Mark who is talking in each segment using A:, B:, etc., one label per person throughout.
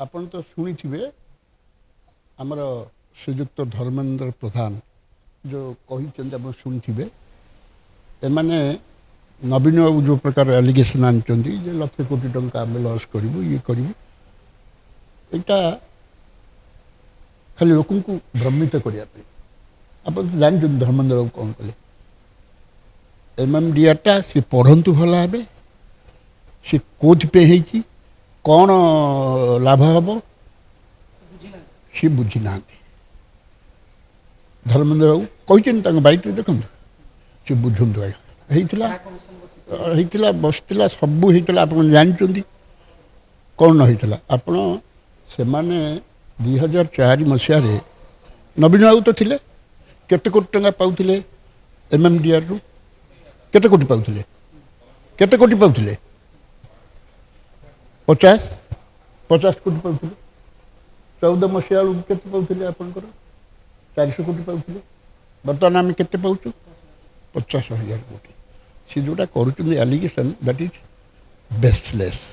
A: ଆପଣ ତ ଶୁଣିଥିବେ ଆମର ଶ୍ରୀଯୁକ୍ତ ଧର୍ମେନ୍ଦ୍ର ପ୍ରଧାନ ଯେଉଁ କହିଛନ୍ତି ଆପଣ ଶୁଣିଥିବେ ଏମାନେ ନବୀନ ବାବୁ ଯେଉଁ ପ୍ରକାର ଆଲିଗେସନ୍ ଆଣିଛନ୍ତି ଯେ ଲକ୍ଷ କୋଟି ଟଙ୍କା ଆମେ ଲସ୍ କରିବୁ ଇଏ କରିବୁ ଏଇଟା ଖାଲି ଲୋକଙ୍କୁ ଭ୍ରମିତ କରିବା ପାଇଁ। ଆପଣ ତ ଜାଣିଛନ୍ତି ଧର୍ମେନ୍ଦ୍ର ବାବୁ କ'ଣ କଲେ। MMDRଟା ସେ ପଢ଼ନ୍ତୁ ଭଲ ଭାବେ, ସେ କେଉଁଥିପାଇଁ ହେଇଛି, କ'ଣ ଲାଭ ହେବ ସେ ବୁଝି ନାହାନ୍ତି। ଧର୍ମେନ୍ଦ୍ର ବାବୁ କହିଛନ୍ତି ତାଙ୍କ ବାଇଟ୍ରେ ଦେଖନ୍ତୁ, ସେ ବୁଝନ୍ତୁ ଆଜ୍ଞା। ହେଇଥିଲା ବସିଥିଲା ସବୁ ହେଇଥିଲା, ଆପଣ ଜାଣିଛନ୍ତି କ'ଣ ନ ହେଇଥିଲା। ଆପଣ ସେମାନେ 2004 ମସିହାରେ ନବୀନ ବାବୁ ତ ଥିଲେ, କେତେ କୋଟି ଟଙ୍କା ପାଉଥିଲେ MMDRରୁ? କେତେ କୋଟି ପାଉଥିଲେ? କେତେ କୋଟି ପାଉଥିଲେ? 50 କୋଟି ପାଉଥିଲେ। 14 ମସିହା ବେଳକୁ କେତେ ପାଉଥିଲେ? ଆପଣଙ୍କର 400 କୋଟି ପାଉଥିଲେ। ବର୍ତ୍ତମାନ ଆମେ କେତେ ପାଉଛୁ? 50,000 କୋଟି। ସେ ଯେଉଁଟା କରୁଛନ୍ତି ଆଲିଗେସନ୍ ଦ୍ୟାଟ୍ ଇଜ୍ ବେସଲେସ୍।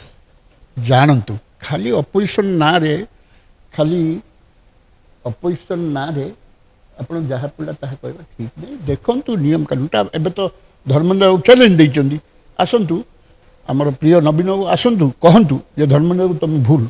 A: ଜାଣନ୍ତୁ ଖାଲି ଅପୋଜିସନ୍ ନାଁରେ ଆପଣ ଯାହା ପିଲା ତାହା କହିବା ଠିକ୍ ନାହିଁ। ଦେଖନ୍ତୁ ନିୟମ କାନୁନଟା। ଏବେ ତ ଧର୍ମେନ୍ଦ୍ର ବାବୁ ଚ୍ୟାଲେଞ୍ଜ ଦେଇଛନ୍ତି, ଆସନ୍ତୁ ଆମର ପ୍ରିୟ ନବୀନ ବାବୁ ଆସନ୍ତୁ, କହନ୍ତୁ ଯେ ଧର୍ମେନ୍ଦ୍ର ବାବୁ ତୁମେ ଭୁଲ।